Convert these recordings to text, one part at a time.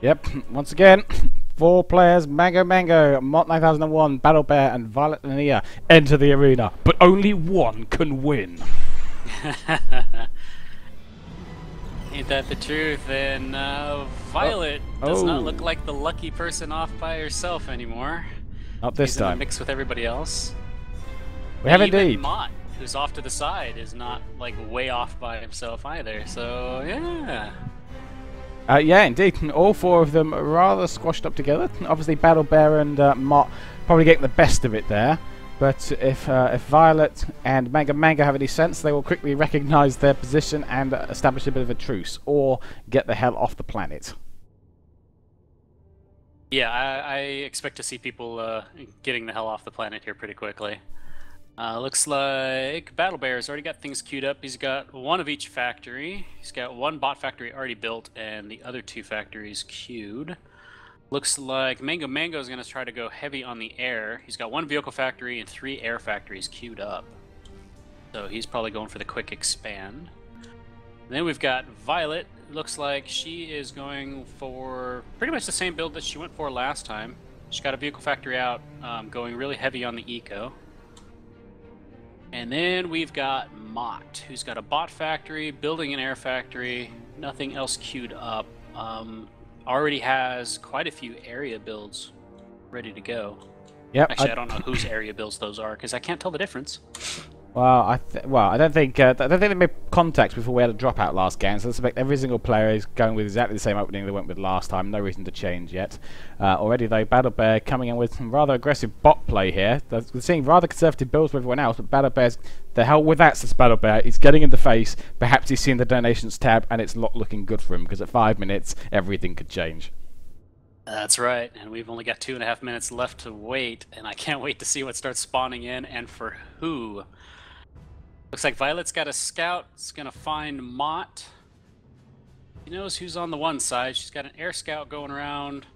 Yep, once again, 4 players, MangoMango, Mott 9001, Battlebear, and VioletAnia enter the arena, but only one can win. Ain't that the truth? And Violet does not look like the lucky person off by herself anymore. Not this She's time. in a mix with everybody else. We have even indeed. Mott, who's off to the side, is not like way off by himself either. So yeah. Yeah, indeed. All 4 of them rather squashed up together. Obviously, Battlebear and Mott probably getting the best of it there. But if Violet and MangoMango have any sense, they will quickly recognise their position and establish a bit of a truce, or get the hell off the planet. Yeah, I expect to see people getting the hell off the planet here pretty quickly. Looks like Battlebear's already got things queued up. He's got 1 of each factory. He's got 1 bot factory already built and the other 2 factories queued. Looks like MangoMango is going to try to go heavy on the air. He's got 1 vehicle factory and 3 air factories queued up. So he's probably going for the quick expand. And then we've got Violet. Looks like she is going for pretty much the same build that she went for last time. She's got a vehicle factory out, going really heavy on the eco. And then we've got Mott, who's got a bot factory, building an air factory, nothing else queued up. Already has quite a few area builds ready to go. Yep. Actually, I don't know whose area builds those are because I can't tell the difference. Well, I don't think they made contact before we had a dropout last game, so I suspect every single player is going with exactly the same opening they went with last time. No reason to change yet. Already though, Battlebear coming in with some rather aggressive bot play here. We're seeing rather conservative builds for everyone else, but Battlebear's the hell with that, says Battlebear. He's getting in the face. Perhaps he's seen the donations tab, and it's not looking good for him because at 5 minutes everything could change. That's right, and we've only got 2.5 minutes left to wait, and I can't wait to see what starts spawning in and for who. Looks like Violet's got a scout. It's gonna find Mott. She knows who's on the one side. She's got an air scout going around,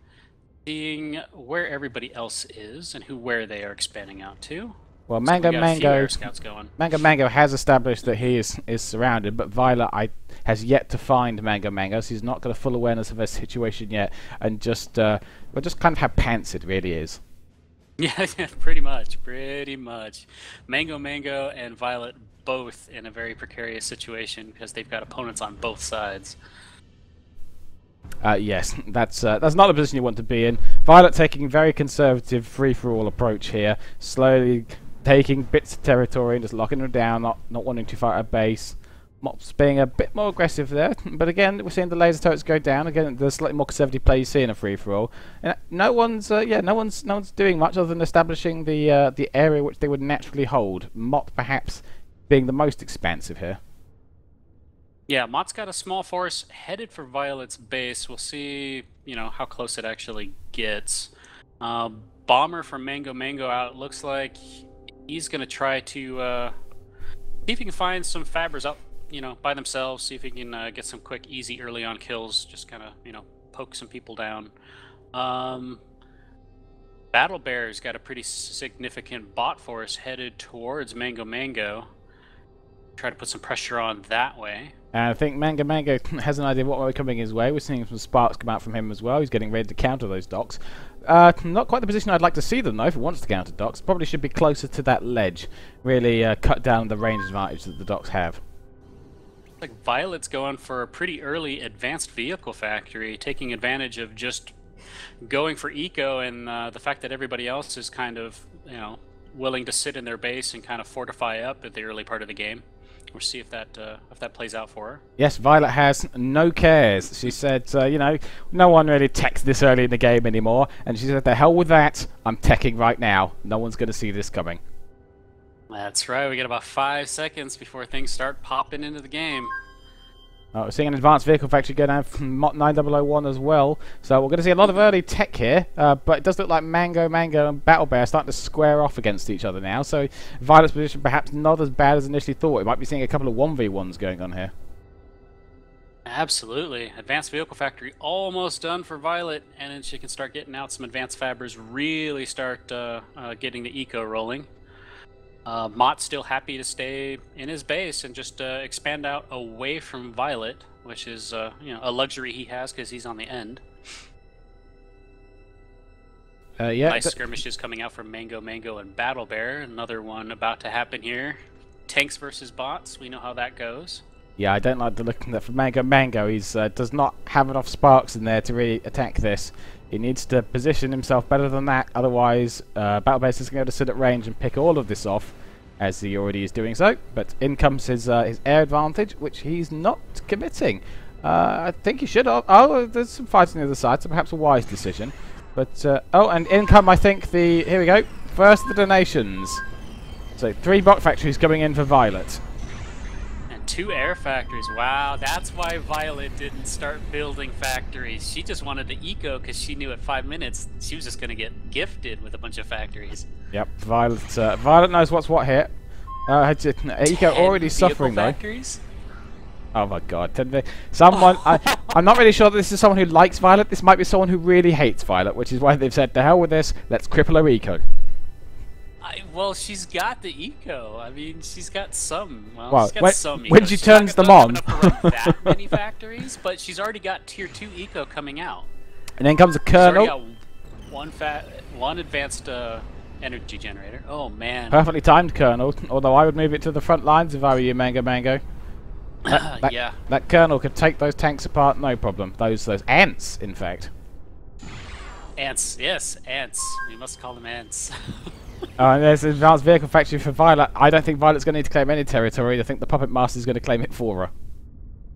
seeing where everybody else is and where they are expanding out to. Well, So we got a few air MangoMango scouts going. MangoMango has established that he is surrounded, but Violet has yet to find MangoMango, so he's not got a full awareness of her situation yet, and just kind of how pants it really is. Yeah, pretty much. MangoMango and Violet both in a very precarious situation because they've got opponents on both sides. Yes, that's not a position you want to be in. Violet taking a very conservative, free-for-all approach here, slowly taking bits of territory and just locking them down, not wanting to fight a base. Mott's being a bit more aggressive there, but again, we're seeing the laser turrets go down. Again, the slightly more conservative play you see in a free-for-all. No one's doing much other than establishing the area which they would naturally hold. Mott perhaps being the most expansive here. Yeah, Mott's got a small force headed for Violet's base. We'll see, how close it actually gets. Bomber from MangoMango out. Looks like he's going to try to see if he can find some fabbers up, by themselves. See if he can get some quick, easy, early on kills. Just kind of, poke some people down. Battlebear's got a pretty significant bot force headed towards MangoMango. Try to put some pressure on that way. And I think MangoMango has an idea of what might be coming his way. We're seeing some sparks come out from him as well. He's getting ready to counter those docks. Not quite the position I'd like to see them though if he wants to counter docks. Probably should be closer to that ledge. Really cut down the range advantage that the docks have. Like Violet's going for a pretty early advanced vehicle factory, taking advantage of just going for eco and the fact that everybody else is kind of, willing to sit in their base and kind of fortify up at the early part of the game. We'll see if that plays out for her. Yes, Violet has no cares. She said, no one really techs this early in the game anymore. And she said, the hell with that. I'm teching right now. No one's going to see this coming. That's right. We got about 5 seconds before things start popping into the game. We're seeing an advanced vehicle factory go down from Mott 9001 as well. So we're going to see a lot of early tech here. But it does look like MangoMango and Battlebear are starting to square off against each other now. So Violet's position perhaps not as bad as initially thought. We might be seeing a couple of 1v1s going on here. Absolutely. Advanced vehicle factory almost done for Violet. And then she can start getting out some advanced fabbers, really start getting the eco rolling. Mott's still happy to stay in his base and just expand out away from Violet, which is a luxury he has because he's on the end. Yeah. Nice skirmishes coming out from MangoMango and Battlebear. Another one about to happen here. Tanks versus bots. We know how that goes. Yeah, I don't like the look of that for MangoMango. He's does not have enough sparks in there to really attack this. He needs to position himself better than that. Otherwise, Battlebear is going to sit at range and pick all of this off, as he already is doing so. But in comes his air advantage, which he's not committing. I think he should have. Oh, there's some fights on the other side, so perhaps a wise decision. But oh, and in come I think the here we go. First the donations. So 3 bot factories coming in for Violet. 2 air factories. Wow, that's why Violet didn't start building factories. She just wanted to eco because she knew at 5 minutes she was just going to get gifted with a bunch of factories. Yep, Violet knows what's what here. Eco already suffering though. Factories? Oh my god. Someone, I'm not really sure that this is someone who likes Violet. This might be someone who really hates Violet, which is why they've said, to hell with this, let's cripple her eco. Well, she's got the eco. I mean, she's got some. Well, she's got some eco. When she turns them on, that many factories, but she's already got tier 2 eco coming out. And then comes a kernel. She's already got one advanced energy generator. Oh man. Perfectly timed kernel. Although I would move it to the front lines if I were you, MangoMango. Yeah. That kernel could take those tanks apart, no problem. Those ants, in fact. Ants, yes, ants. We must call them ants. And there's an advanced vehicle factory for Violet. I don't think Violet's going to need to claim any territory. I think the Puppet Master is going to claim it for her.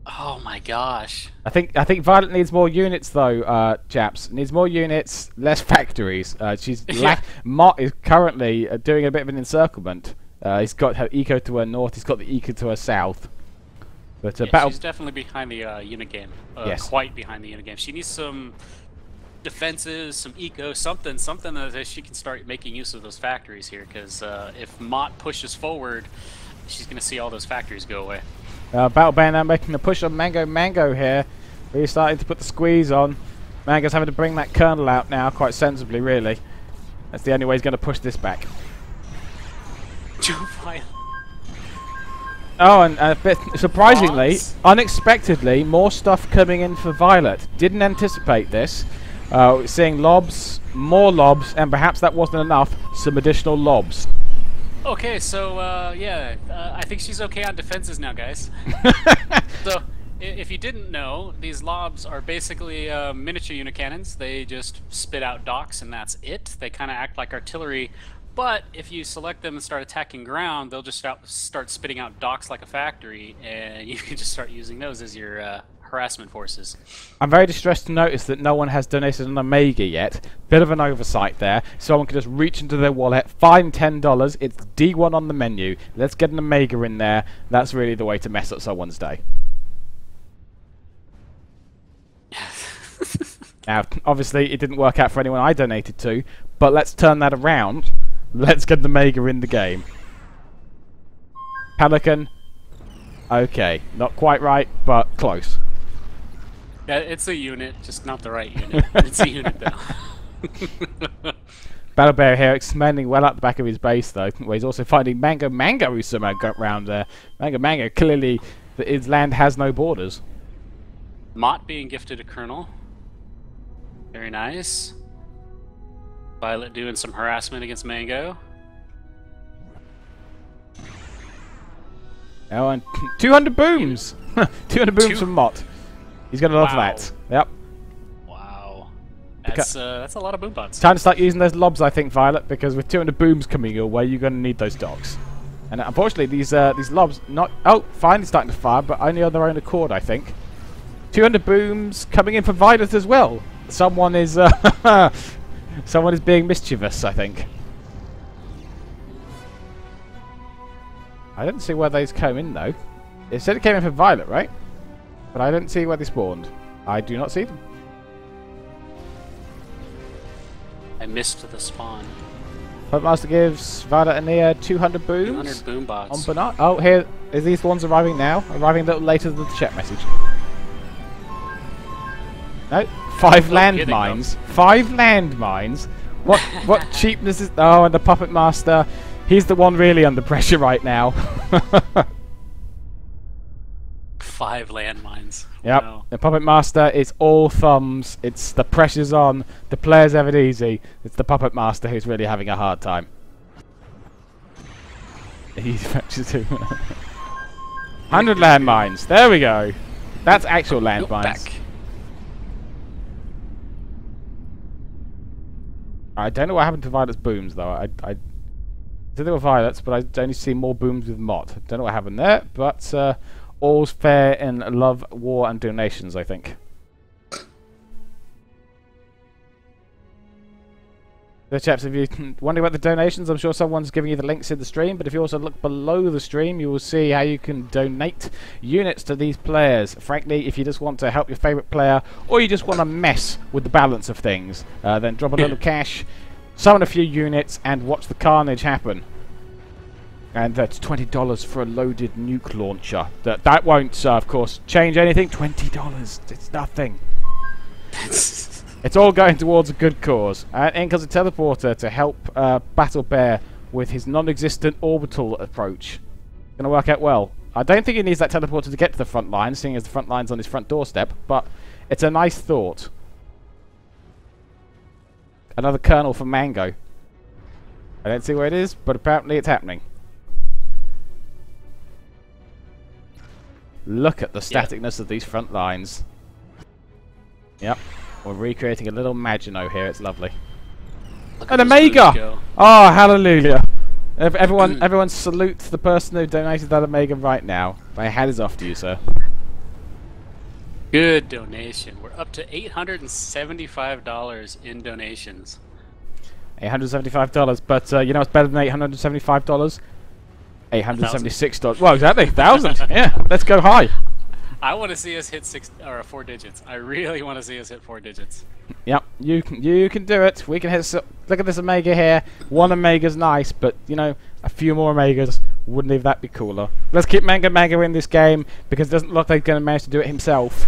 Oh my gosh. I think Violet needs more units though, chaps. Needs more units, less factories. Mott is currently doing a bit of an encirclement. He's got her eco to her north. He's got the eco to her south. But she's definitely behind the unit game. Yes. Quite behind the unit game. She needs some defenses, some eco, something that she can start making use of those factories here, because if Mott pushes forward, she's going to see all those factories go away. Battlebear now making the push on MangoMango here. Really starting to put the squeeze on. Mango's having to bring that kernel out now, quite sensibly, really. That's the only way he's going to push this back. Oh, and a bit surprisingly, unexpectedly, more stuff coming in for Violet. Didn't anticipate this. Seeing lobs, more lobs, and perhaps that wasn't enough, some additional lobs. Okay, so yeah, I think she's okay on defenses now, guys. So, if you didn't know, these lobs are basically miniature unit cannons. They just spit out docks, and that's it. They kind of act like artillery, but if you select them and start attacking ground, they'll just start spitting out docks like a factory, and you can just start using those as your harassment forces. I'm very distressed to notice that no one has donated an Omega yet. Bit of an oversight there. Someone can just reach into their wallet, find $10, it's D1 on the menu. Let's get an Omega in there. That's really the way to mess up someone's day. Now, obviously, it didn't work out for anyone I donated to, but let's turn that around. Let's get the Omega in the game. Pelican. Okay, not quite right, but close. Yeah, it's a unit, just not the right unit. It's a unit, though. Battlebear here expanding well up the back of his base, though, where he's also finding MangoMango, who somehow got round there. MangoMango, clearly, his land has no borders. Mott being gifted a kernel. Very nice. Violet doing some harassment against Mango. Oh, and 200 booms! 200 booms from Mott. He's going to love that. Yep. Wow. That's a lot of boom bots. Time to start using those lobs, I think, Violet, because with 200 booms coming your way, you're going to need those docks. And unfortunately, these lobs not... Oh, finally starting to fire, but only on their own accord, I think. 200 booms coming in for Violet as well. Someone is... someone is being mischievous, I think. I didn't see where those came in, though. It said it came in for Violet, right? But I didn't see where they spawned. I do not see them. I missed the spawn. Puppetmaster gives VioletAnia 200 booms. 200 boom bots. On Bernard. Oh, here. Are these the ones arriving now? Arriving a little later than the chat message. No. 5 landmines. 5 landmines. What cheapness is... Oh, and the Puppet Master... He's the one really under pressure right now. 5 landmines. Yep. Wow. The Puppet Master is all thumbs. It's the pressure's on. The players have it easy. It's the Puppet Master who's really having a hard time. He fetches him. 100 landmines. There we go. That's actual landmines. I don't know what happened to Violet's booms though. I said they were Violets, but I only see more booms with Mott. Don't know what happened there, but all's fair in love, war, and donations, I think. So chaps, if you're wondering about the donations, I'm sure someone's giving you the links in the stream, but if you also look below the stream, you will see how you can donate units to these players. Frankly, if you just want to help your favourite player, or you just want to mess with the balance of things, then drop a little cash, summon a few units, and watch the carnage happen. And that's $20 for a loaded nuke launcher. That won't, of course, change anything. $20, it's nothing. It's all going towards a good cause. In comes a teleporter to help Battlebear with his non-existent orbital approach. Gonna work out well. I don't think he needs that teleporter to get to the front line, seeing as the front line's on his front doorstep, but it's a nice thought. Another kernel for Mango. I don't see where it is, but apparently it's happening. Look at the staticness of these front lines. Yep. We're recreating a little Maginot here. It's lovely. An Omega! Oh, hallelujah! Everyone salute the person who donated that Omega right now. My hat is off to you, sir. Good donation. We're up to $875 in donations. $875, but you know what's better than $875? $876. Well, exactly, 1,000. Yeah, let's go high. I want to see us hit 4 digits. I really want to see us hit 4 digits. Yep, you can do it. We can hit. Look at this Omega here. 1 Omega's nice, but you know, a few more Omegas. Wouldn't even that be cooler? Let's keep MangoMango in this game because it doesn't look like he's going to manage to do it himself.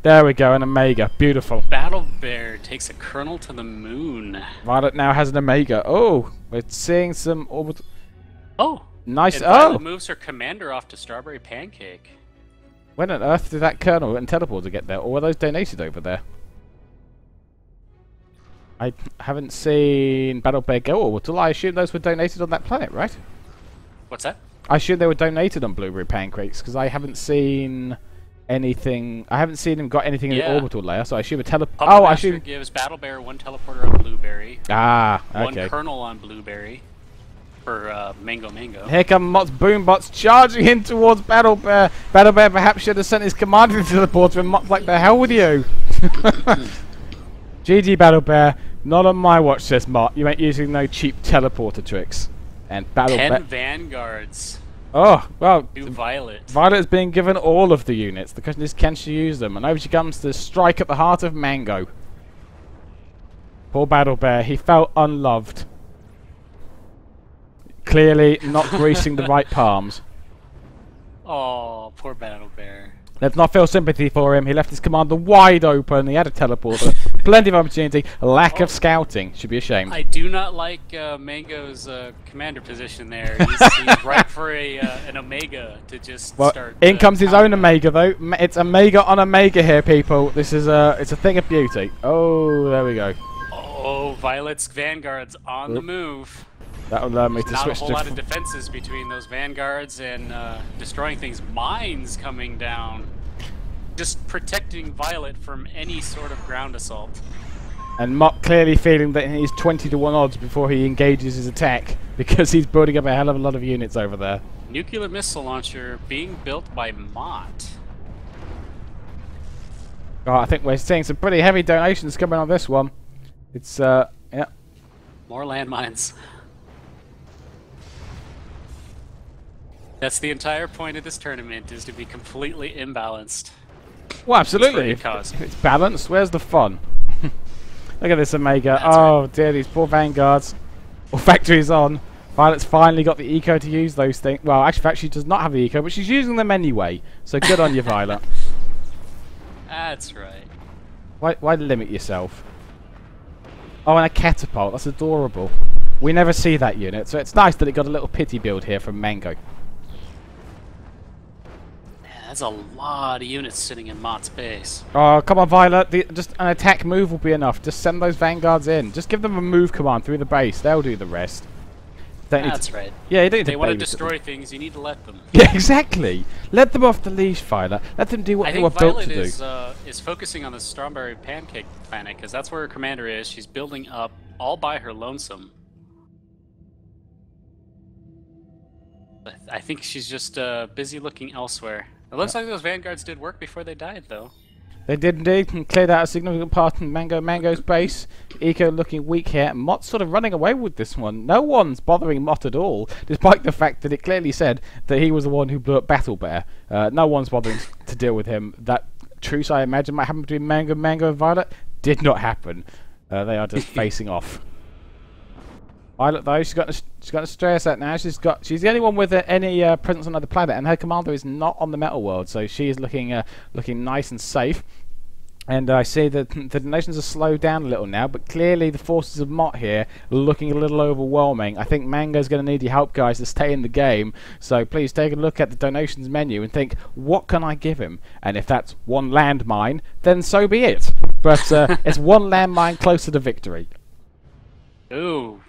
There we go, an Omega. Beautiful. Battlebear takes a kernel to the moon. Violet now has an Omega. Oh, we're seeing some orbital. Oh, nice. And Violet moves her commander off to Strawberry Pancake. When on earth did that kernel and teleporter get there? Or were those donated over there? I haven't seen Battlebear go orbital. I assume those were donated on that planet, right? What's that? I assume they were donated on Blueberry Pancakes because I haven't seen anything. I haven't seen him got anything in the orbital layer, so I assume a Oh, I assume gives Battlebear 1 teleporter on Blueberry. Ah, okay. 1 kernel on Blueberry. For MangoMango. Here come Mott's boombots charging in towards Battlebear. Battlebear perhaps should have sent his commander to the teleporter and Mott's like, the hell with you. GG Battlebear, not on my watch, says Mott. You ain't using no cheap teleporter tricks. And Battlebear. 10 vanguards. Oh, well. To Violet. Violet is being given all of the units. The question is, can she use them? And over she comes to strike at the heart of Mango. Poor Battlebear, he felt unloved. Clearly not greasing the right palms. Oh, poor Battlebear. Let's not feel sympathy for him. He left his commander wide open. He had a teleporter. Plenty of opportunity. Lack of scouting. Should be ashamed. I do not like Mango's commander position there. He's right for an Omega to just start. In comes his own Omega, though. It's Omega on Omega here, people. This is it's a thing of beauty. Oh, there we go. Oh, Violet's vanguards on the move. That'll allow me to switch to... Not a whole lot of defenses between those vanguards and destroying things. Mines coming down. Just protecting Violet from any sort of ground assault. And Mott clearly feeling that he's 20 to 1 odds before he engages his attack because he's building up a hell of a lot of units over there. Nuclear missile launcher being built by Mott. Oh, I think we're seeing some pretty heavy donations coming on this one. It's, yeah. More landmines. That's the entire point of this tournament, is to be completely imbalanced. Well, absolutely. If it's balanced, where's the fun? Look at this Omega. Oh dear, these poor vanguards. All factories on. Violet's finally got the eco to use those things. Well, actually, she does not have the eco, but she's using them anyway. So good on you, Violet. That's right. Why limit yourself? Oh, and a catapult. That's adorable. We never see that unit, so it's nice that it got a little pity build here from Mango. That's a lot of units sitting in Mott's base. Oh, come on, Violet. Just an attack move will be enough. Just send those vanguards in. Just give them a move command through the base. They'll do the rest. That's right. Yeah, you don't need they to want to destroy things, you need to let them. Yeah, exactly. Let them off the leash, Violet. Let them do what they were built to do. I think is focusing on the Strawberry Pancake planet, because that's where her commander is. She's building up all by her lonesome. I think she's just busy looking elsewhere. It looks like those vanguards did work before they died, though. They did indeed, and cleared out a significant part of MangoMango's base. Eco looking weak here. Mott's sort of running away with this one. No one's bothering Mott at all, despite the fact that it clearly said that he was the one who blew up Battlebear. No one's bothering to deal with him. That truce, I imagine, might happen between MangoMango and Violet. Did not happen. They are just facing off. Violet, though, she's got to stress that now. She's the only one with any presence on another planet, and her commander is not on the metal world, so she is looking nice and safe. And I see that the nations are slowed down a little now, but clearly the forces of Mott here are looking a little overwhelming. I think Mango's going to need your help, guys, to stay in the game. So please take a look at the donations menu and think, what can I give him? And if that's one landmine, then so be it. But it's one landmine closer to victory. Ooh.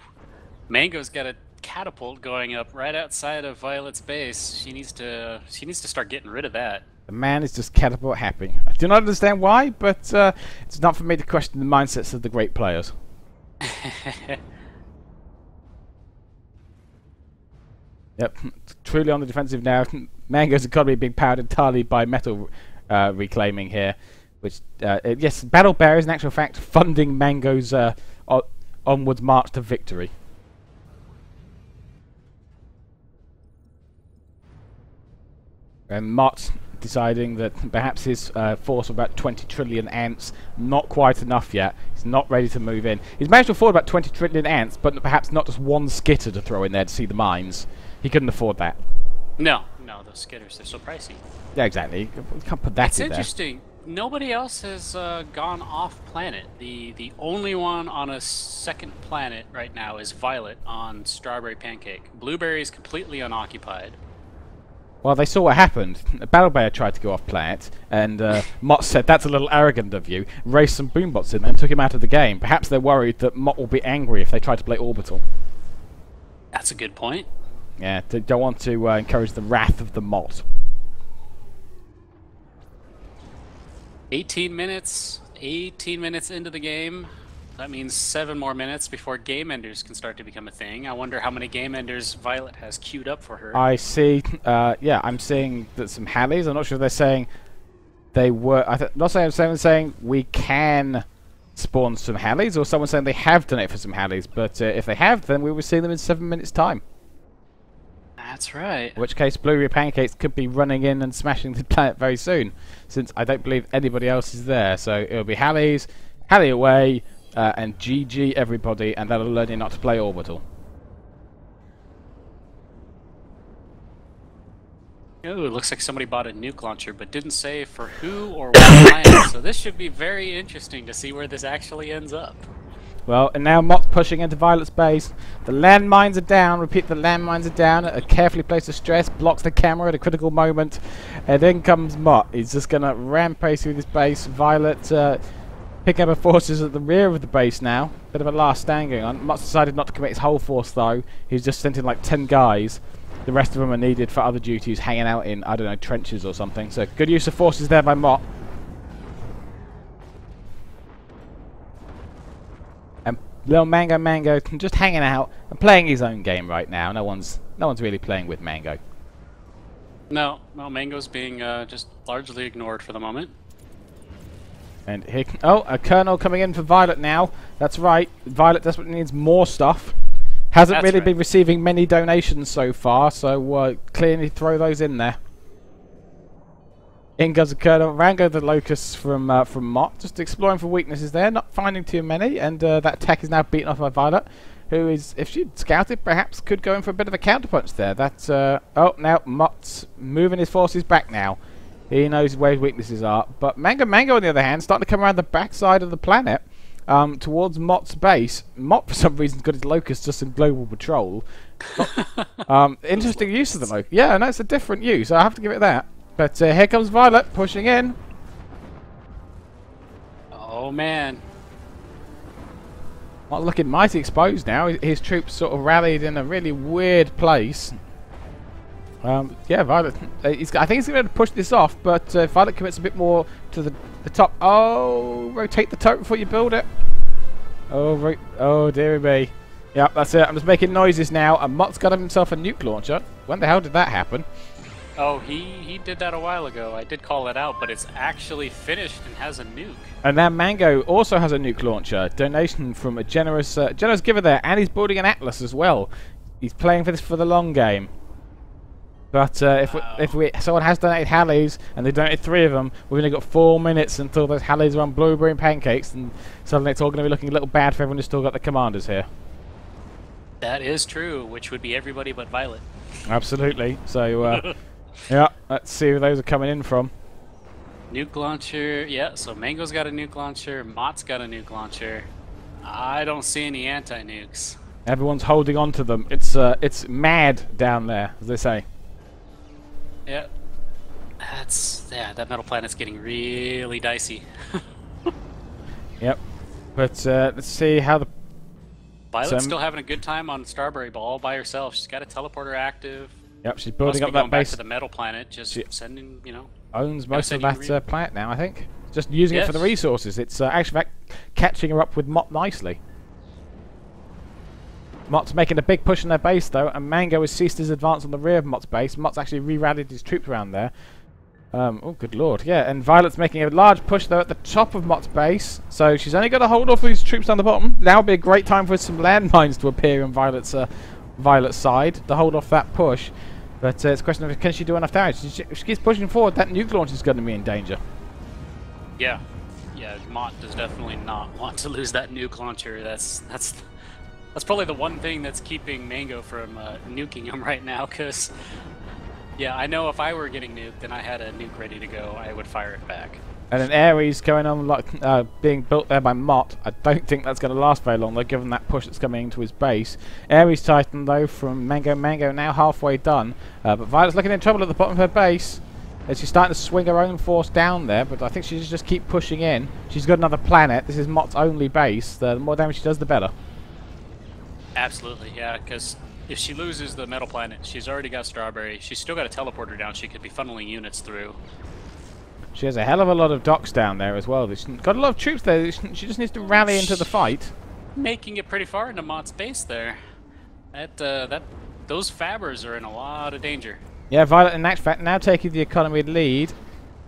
Mango's got a catapult going up right outside of Violet's base. She needs to start getting rid of that. The man is just catapult happy. I do not understand why, but it's not for me to question the mindsets of the great players. Yep, truly on the defensive now. Mango's economy being powered entirely by metal reclaiming here, which yes, Battlebear is in actual fact funding Mango's onwards march to victory. And Mott deciding that perhaps his force of about 20 trillion ants, not quite enough yet. He's not ready to move in. He's managed to afford about 20 trillion ants, but perhaps not just one skitter to throw in there to see the mines. He couldn't afford that. No, those skitters, they're so pricey. Yeah, exactly. You can't put that in there. It's interesting. Nobody else has gone off planet. The only one on a second planet right now is Violet on Strawberry Pancake. Blueberry is completely unoccupied. Well, they saw what happened. Battlebear tried to go off planet, and Mott said, that's a little arrogant of you, raced some boombots in and took him out of the game. Perhaps they're worried that Mott will be angry if they try to play Orbital. That's a good point. Yeah, they don't want to encourage the wrath of the Mott. 18 minutes into the game. That means 7 more minutes before game enders can start to become a thing. I wonder how many game enders Violet has queued up for her. I see. Yeah, I'm seeing that some Halleys. I'm not sure if they're saying they were. Not saying someone saying we can spawn some Halleys, or someone saying they have done it for some Halleys. But if they have, then we will see them in 7 minutes' time. That's right. In which case, Blueberry Pancakes could be running in and smashing the planet very soon, since I don't believe anybody else is there. So it'll be Halleys, Halley away. And GG everybody, and that'll learn you not to play Orbital. Ooh, it looks like somebody bought a nuke launcher, but didn't say for who or what planet. So this should be very interesting to see where this actually ends up. Well, and now Mott's pushing into Violet's base. The landmines are down. Repeat, the landmines are down. A carefully placed stress blocks the camera at a critical moment. And then comes Mott. He's just going to rampage through this base. Violet picking up her forces at the rear of the base now. Bit of a last stand going on. Mott's decided not to commit his whole force though. He's just sent in like 10 guys. The rest of them are needed for other duties, hanging out in, I don't know, trenches or something. So good use of forces there by Mott. And little MangoMango just hanging out and playing his own game right now. No one's really playing with Mango. No, Mango's being just largely ignored for the moment. And here, oh, a colonel coming in for Violet now. That's right. Violet desperately needs more stuff. Hasn't really been receiving many donations so far, so clearly throw those in there. In goes a colonel. Rango the Locust from Mott, just exploring for weaknesses there, not finding too many, and that attack is now beaten off by Violet, who is, if she'd scouted, perhaps could go in for a bit of a counterpunch there. That's oh, now Mott's moving his forces back now. He knows where his weaknesses are. But MangoMango, on the other hand, starting to come around the backside of the planet towards Mott's base. Mott, for some reason, got his Locust just in global patrol. Interesting use of the Locust. Yeah, no, it's a different use. I have to give it that. But here comes Violet pushing in. Oh man. Mott's looking mighty exposed now. His troops sort of rallied in a really weird place. Yeah, Violet. I think he's going to push this off, but Violet commits a bit more to the top. Oh, rotate the turret before you build it. Oh, oh dearie me. Yep, that's it. I'm just making noises now, and Mott's got himself a nuke launcher. When the hell did that happen? Oh, he did that a while ago. I did call it out, but it's actually finished and has a nuke. And now Mango also has a nuke launcher. Donation from a generous giver there, and he's building an Atlas as well. He's playing for this for the long game. But if someone has donated Halleys, and they donated 3 of them, we've only got 4 minutes until those Halleys are on blueberry and pancakes, and suddenly it's all going to be looking a little bad for everyone who's still got the commanders here. That is true, which would be everybody but Violet. Absolutely. So, yeah, let's see where those are coming in from. Nuke launcher, yeah, so Mango's got a nuke launcher, Mott's got a nuke launcher. I don't see any anti-nukes. Everyone's holding on to them. It's mad down there, as they say. Yeah. That metal planet's getting really dicey. Yep. But let's see how the... Violet's still having a good time on Starberry Ball all by herself. She's got a teleporter active. Yep, she's building up that going base. back to the metal planet, just sending, Owns most of that planet now, I think. Just using it for the resources. It's actually catching her up with Mott nicely. Mott's making a big push on their base, though, and Mango has ceased his advance on the rear of Mott's base. Mott's actually re-rallied his troops around there. Oh, good lord. Yeah, and Violet's making a large push, though, at the top of Mott's base. So she's only got to hold off these troops down the bottom. Now would be a great time for some landmines to appear on Violet's side to hold off that push. But it's a question of, can she do enough damage? If she keeps pushing forward, that nuke launch is going to be in danger. Yeah. Yeah, Mott does definitely not want to lose that nuke launcher. That's probably the one thing that's keeping Mango from nuking him right now, because, yeah, I know if I were getting nuked and I had a nuke ready to go, I would fire it back. And an Ares going on, like being built there by Mott. I don't think that's going to last very long, though, given that push that's coming into his base. Ares Titan, though, from MangoMango, now halfway done. But Violet's looking in trouble at the bottom of her base. She's starting to swing her own force down there, but I think she should just keep pushing in. She's got another planet. This is Mott's only base. The more damage she does, the better. Absolutely, yeah, because if she loses the metal planet, she's already got Strawberry. She's still got a teleporter down she could be funneling units through. She has a hell of a lot of docks down there as well. She's got a lot of troops there. She just needs to rally into the fight. Making it pretty far into Mott's base there. Those Fabbers are in a lot of danger. Yeah, Violet in actual fact now taking the economy lead,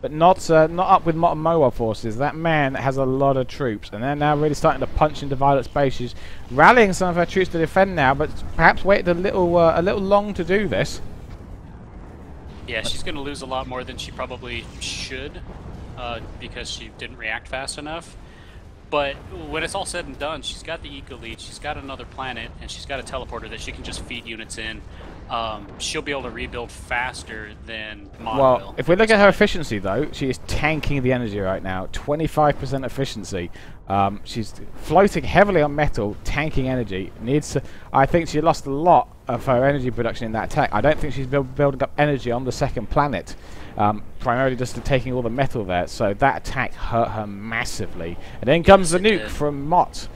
but not up with Mott and Moa forces. That man has a lot of troops, and they're now really starting to punch into Violet's base. She's rallying some of her troops to defend now, but perhaps waited a little long to do this. Yeah, she's going to lose a lot more than she probably should, because she didn't react fast enough. But when it's all said and done, she's got the eco lead, she's got another planet, and she's got a teleporter that she can just feed units in. She'll be able to rebuild faster than Mott will. Well, if we look at her efficiency, though, she is tanking the energy right now. 25% efficiency. She's floating heavily on metal, tanking energy. I think she lost a lot of her energy production in that attack. I don't think she's building up energy on the second planet. Primarily just to taking all the metal there. So that attack hurt her massively. And then comes the nuke from Mott.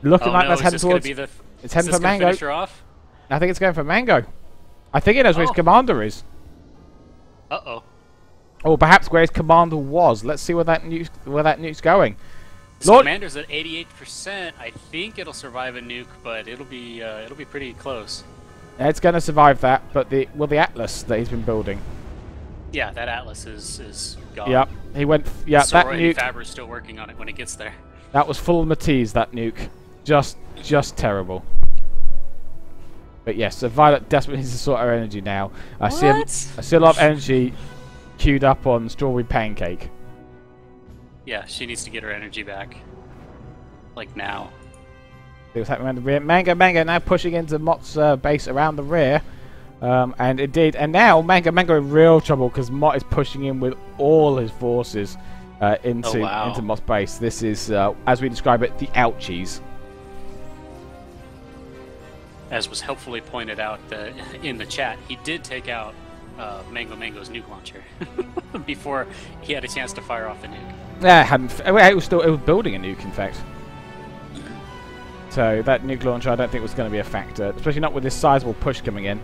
Looking like that's heading towards... It's heading for Mango. Finish her off? I think it's going for Mango. I think it knows where his commander is. Uh-oh. Or perhaps where his commander was. Let's see where that nuke's going. His commander's at 88%. I think it'll survive a nuke, but it'll be pretty close. It's going to survive that, but the Atlas that he's been building. Yeah, that Atlas is gone. Yep, he went. Yeah, that nuke. Faber's still working on it when it gets there. That was full of Matisse. That nuke, just terrible. But yes, so Violet desperately needs to sort her energy now. I see a lot of energy queued up on Strawberry Pancake. Yeah, she needs to get her energy back. Like now. See what's happening around the rear. MangoMango now pushing into Mott's base around the rear. And indeed, and now MangoMango in real trouble because Mott is pushing in with all his forces into Mott's base. This is, as we describe it, the ouchies. As was helpfully pointed out in the chat, he did take out MangoMango's nuke launcher before he had a chance to fire off the nuke. Yeah, it was building a nuke, in fact. So that nuke launcher, I don't think was going to be a factor, especially not with this sizable push coming in.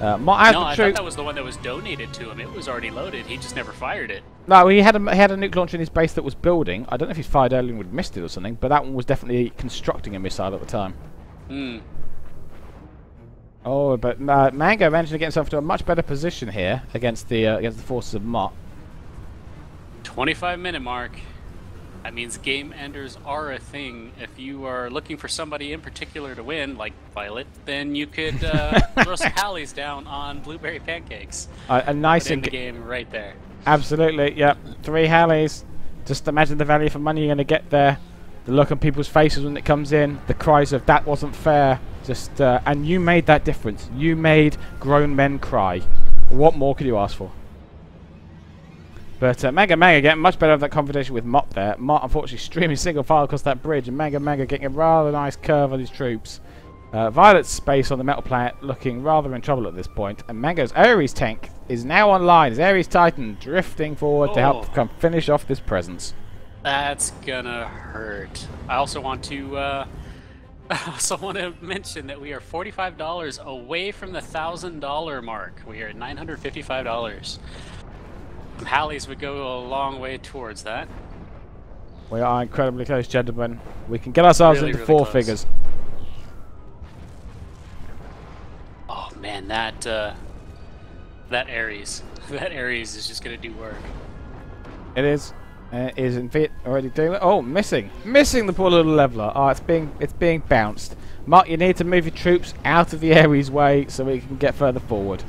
I thought that was the one that was donated to him. It was already loaded. He just never fired it. No, he had a nuke launcher in his base that was building. I don't know if he's fired earlier and would have missed it or something, but that one was definitely constructing a missile at the time. Hmm. Oh, but Mango managed to get himself to a much better position here against the forces of Mott. 25-minute mark. That means game enders are a thing. If you are looking for somebody in particular to win, like Violet, then you could throw some Hallies down on blueberry pancakes. A nice end game right there. Absolutely, yep. 3 Hallies. Just imagine the value for money you're going to get there. The look on people's faces when it comes in. The cries of "that wasn't fair." Just and you made that difference. You made grown men cry. What more could you ask for? But MangoMango getting much better of that confrontation with Mott there. Mott unfortunately streaming single file across that bridge, and MangoMango getting a rather nice curve on his troops. Violet's space on the metal planet looking rather in trouble at this point, and Mango's Ares tank is now online. His Ares Titan drifting forward to help come finish off this presence. That's gonna hurt. I also want to mention that we are $45 away from the $1,000 mark. We are at $955. Hallies would go a long way towards that. We are incredibly close, gentlemen. We can get ourselves into 4 figures. Oh man, that Ares is just gonna do work. It is. It is in fact already doing it. Oh, missing the poor little leveler. Oh, it's being bounced. Mott, you need to move your troops out of the Ares way so we can get further forward.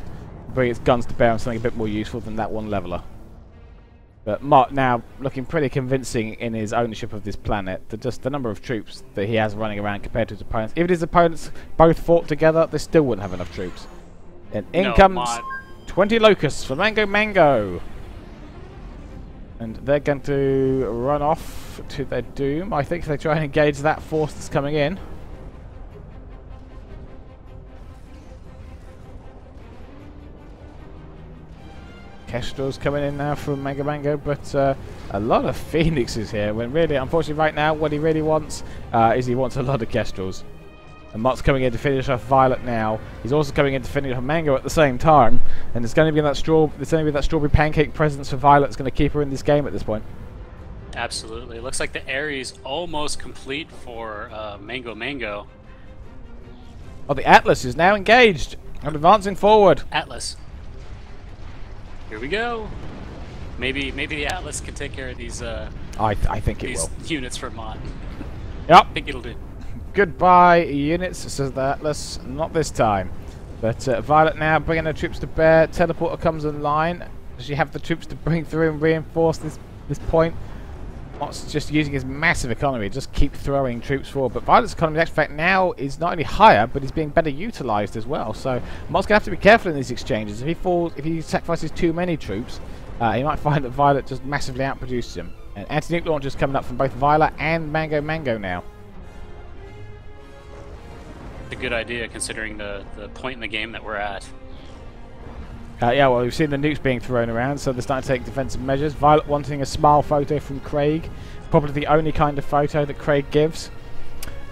Bring its guns to bear on something a bit more useful than that one leveler. But Mott now looking pretty convincing in his ownership of this planet. Just the number of troops that he has running around compared to his opponents. If his opponents both fought together, they still wouldn't have enough troops. And in comes 20 locusts for MangoMango. And they're going to run off to their doom. I think they try and engage that force that's coming in. Kestrel's coming in now from MangoMango, but a lot of Phoenixes here, when really, unfortunately right now, what he really wants is he wants a lot of Kestrels. And Mott's coming in to finish off Violet now. He's also coming in to finish off Mango at the same time. And there's going to be that strawberry pancake presence for Violet that's going to keep her in this game at this point. Absolutely. Looks like the Ares almost complete for MangoMango. Oh, the Atlas is now engaged and advancing forward. Atlas. Here we go. Maybe the Atlas can take care of these. I think it will. Units for Mott. Yep. I think it'll do. Goodbye, units, says the Atlas. Not this time. But Violet now bringing her troops to bear. Teleporter comes online. Does she have the troops to bring through and reinforce this point? Mott's just using his massive economy, just keep throwing troops forward. But Violet's economy, in fact, now is not only higher, but is being better utilised as well. So Mott's going to have to be careful in these exchanges. If he sacrifices too many troops, he might find that Violet just massively outproduces him. And anti-nuke launchers coming up from both Violet and MangoMango now. A good idea considering the point in the game that we're at. Yeah, well, we've seen the nukes being thrown around, so they're starting to take defensive measures. Violet wanting a smile photo from Craig. Probably the only kind of photo that Craig gives.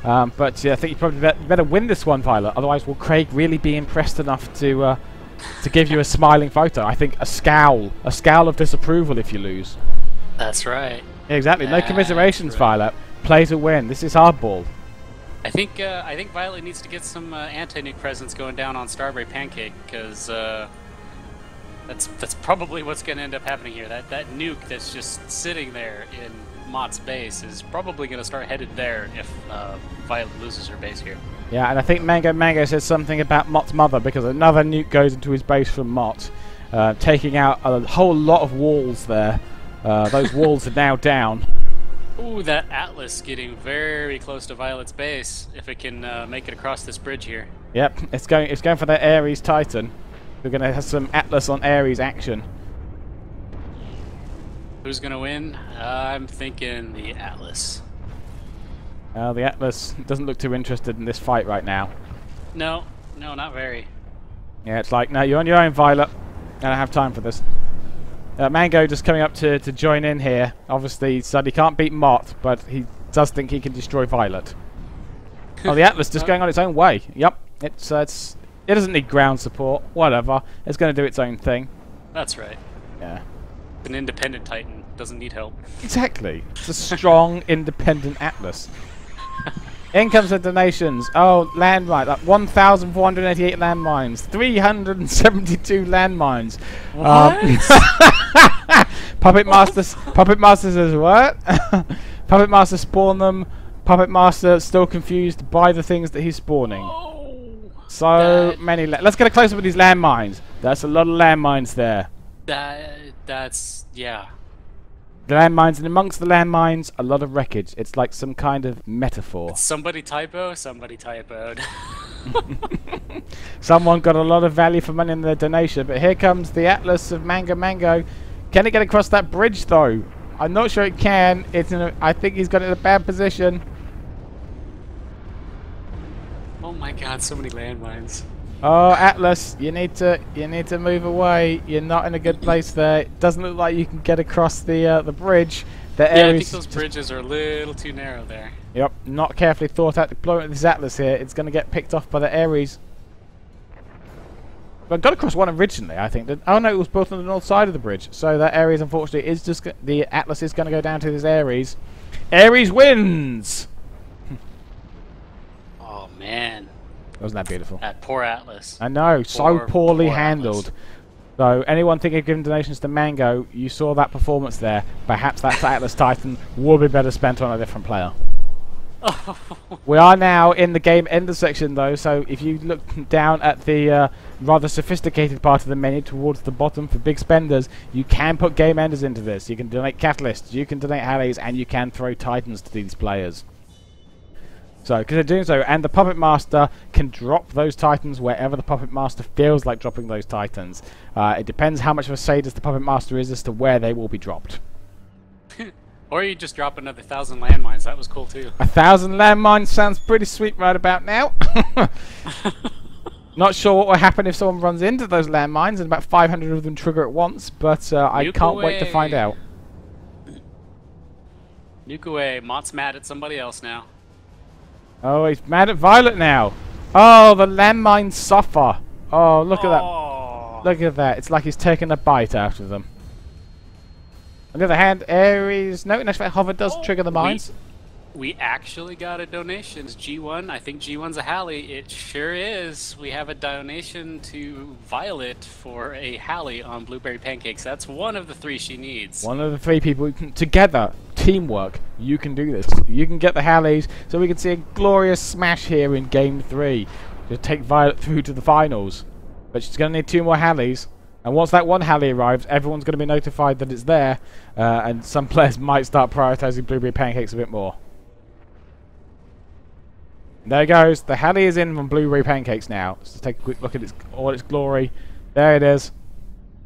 But yeah, I think you probably better win this one, Violet. Otherwise, will Craig really be impressed enough to give you a smiling photo? I think a scowl of disapproval if you lose. That's right. Yeah, exactly. No commiserations, right. Violet. Play to win. This is hardball. I think Violet needs to get some anti-nuke presence going down on Strawberry Pancake, because that's probably what's going to end up happening here. That nuke that's just sitting there in Mott's base is probably going to start headed there if Violet loses her base here. Yeah, and I think MangoMango says something about Mott's mother, because another nuke goes into his base from Mott, taking out a whole lot of walls there. Those walls are now down. Ooh, that Atlas getting very close to Violet's base, if it can make it across this bridge here. Yep, it's going for that Ares Titan. We're going to have some Atlas on Ares action. Who's going to win? I'm thinking the Atlas. The Atlas doesn't look too interested in this fight right now. No, not very. Yeah, it's like, no, you're on your own, Violet. I don't have time for this. Mango just coming up to join in here. Obviously, he said he can't beat Mott, but he does think he can destroy Violet. Oh, the Atlas just going on its own way. Yep, it doesn't need ground support. Whatever, it's going to do its own thing. That's right. Yeah. An independent Titan doesn't need help. Exactly. It's a strong, independent Atlas. In comes the donations. Oh, landmine. 1,488 landmines. 372 landmines. Puppet Master says what? Puppet Master spawned them. Puppet Master still confused by the things that he's spawning. Oh, so many. Let's get a close up of these landmines. That's a lot of landmines there. That's yeah. The landmines, and amongst the landmines, a lot of wreckage. It's like some kind of metaphor. Somebody typoed. Someone got a lot of value for money in their donation, but here comes the Atlas of MangoMango. Can it get across that bridge, though? I'm not sure it can. I think he's got it in a bad position. Oh my god, so many landmines. Oh, Atlas, you need to move away. You're not in a good place there. It doesn't look like you can get across the bridge. I think those bridges are a little too narrow there. Yep, not carefully thought out deployment of this Atlas here. It's going to get picked off by the Ares. But got across one originally, I think. Oh no, it was both on the north side of the bridge. So that Ares, unfortunately, is just the Atlas is going to go down to this Ares. Ares wins. Oh man. Wasn't that beautiful? That poor Atlas. I know, so poorly poor handled. Atlas. So, anyone thinking of giving donations to Mango, you saw that performance there. Perhaps that Atlas Titan would be better spent on a different player. We are now in the game ender section, though, so if you look down at the rather sophisticated part of the menu towards the bottom for big spenders, you can put game enders into this. You can donate catalysts, you can donate Halleys, and you can throw Titans to these players. So, because they're doing so, and the Puppet Master can drop those Titans wherever the Puppet Master feels like dropping those Titans. It depends how much of a sadist the Puppet Master is as to where they will be dropped. Or you just drop another 1,000 landmines. That was cool too. 1,000 landmines sounds pretty sweet right about now. Not sure what will happen if someone runs into those landmines and about 500 of them trigger at once, but I can't wait to find out. Nuke away. Mott's mad at somebody else now. Oh, he's mad at Violet now. Oh, the landmines suffer. Oh, look at that. Look at that. It's like he's taken a bite out of them. On the other hand, Ares... No, in fact, Hover does trigger the mines. We actually got a donation. It's G1. I think G1's a Halley. It sure is. We have a donation to Violet for a Halley on Blueberry Pancakes. That's one of the 3 she needs. One of the 3 people together, teamwork, you can do this. You can get the Halleys, so we can see a glorious smash here in Game 3. Just take Violet through to the finals. But she's going to need 2 more Halleys. And once that one Halley arrives, everyone's going to be notified that it's there, and some players might start prioritising Blueberry Pancakes a bit more. There it goes. The Halley is in from Blueberry Pancakes now. Let's take a quick look at all its glory. There it is.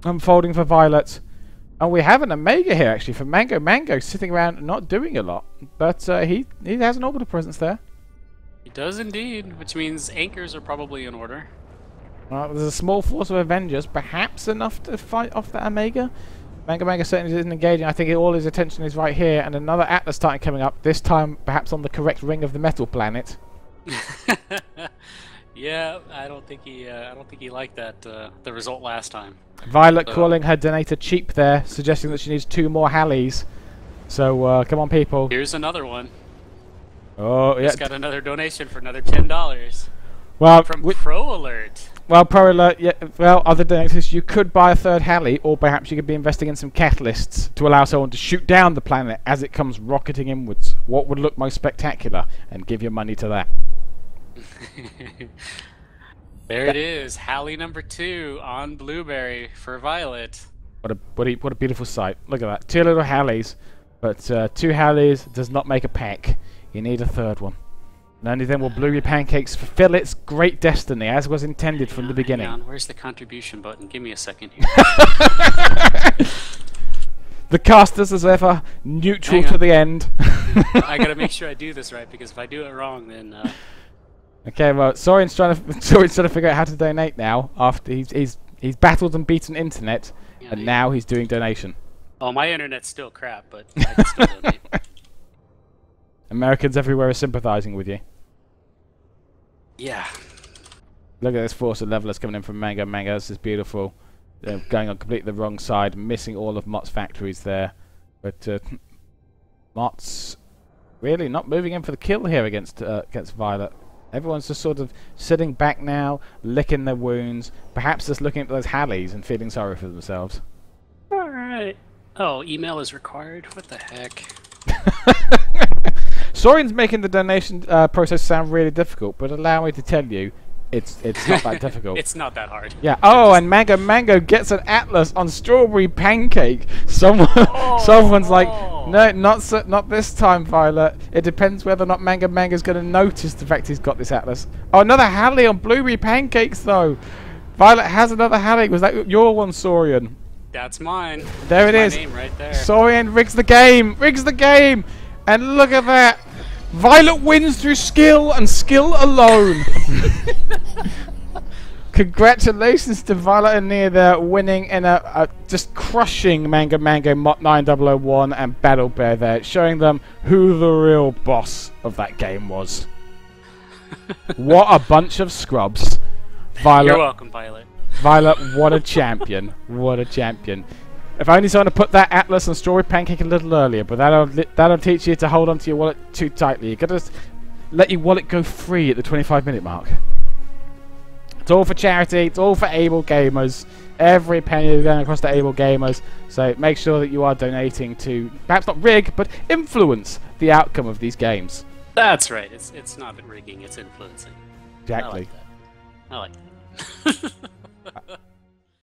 Unfolding for Violet. And we have an Omega here, actually, for MangoMango, sitting around not doing a lot. But he has an orbital presence there. He does indeed, which means anchors are probably in order. There's a small force of Avengers, perhaps enough to fight off that Omega. MangoMango certainly isn't engaging. I think all his attention is right here, and another Atlas Titan coming up. This time, perhaps on the correct ring of the metal planet. Yeah, I don't think he liked that the result last time. Violet calling her donator cheap there, suggesting that she needs 2 more Halleys. So come on, people. Here's another one. Oh yeah. Just got another donation for another $10. Well, from Pro Alert. Well, Pro Alert, yeah, well, other donators, you could buy a 3rd Halley, or perhaps you could be investing in some catalysts to allow someone to shoot down the planet as it comes rocketing inwards. What would look most spectacular? And give your money to that. There it is, Halley number 2 on Blueberry for Violet. What a beautiful sight. Look at that. 2 little Halleys, but 2 Halleys does not make a pack. You need a 3rd one. And only then will Blueberry Pancakes fulfill its great destiny, as was intended from the beginning. Hang on. Where's the contribution button? Give me a second here. The casters, as ever, neutral to the end. I gotta make sure I do this right, because if I do it wrong, then... Okay, well, Sorian's trying to figure out how to donate now. After he's He's battled and beaten internet, Yeah, and now he's doing donation. Oh, my internet's still crap, but I can still donate. Americans everywhere are sympathizing with you. Yeah. Look at this force of levelers coming in from MangoMango. This is beautiful. They're going on completely the wrong side, missing all of Mott's factories there. But Mott's really not moving in for the kill here against Violet. Everyone's just sort of sitting back now, licking their wounds, perhaps just looking at those Halleys and feeling sorry for themselves. Alright. Oh, email is required? What the heck? Sorian's making the donation process sound really difficult, but allow me to tell you, it's not that difficult. It's not that hard. Yeah. Oh, and MangoMango gets an atlas on strawberry pancake. Someone's like, no, not this time, Violet. It depends whether or not MangoMango's going to notice the fact he's got this atlas. Oh, another Halley on blueberry pancakes, though. Violet has another Halley. Was that your one, Sorian? That's mine. There it is. My name right there. Sorian rigs the game. Rigs the game. And look at that. Violet wins through skill and skill alone. Congratulations to VioletAnia there, winning in a just crushing MangoMango Mott 9001 and Battlebear there, showing them who the real boss of that game was. What a bunch of scrubs. Violet, you're welcome, Violet. Violet, what a champion. What a champion. If only someone had put that atlas on strawberry pancake a little earlier, but that'll teach you to hold onto your wallet too tightly. You gotta just let your wallet go free at the 25-minute mark. It's all for charity. It's all for Ablegamers. Every penny is going across to Ablegamers. So make sure that you are donating to perhaps not rig, but influence the outcome of these games. That's right. It's not rigging. It's influencing. Exactly. I like that.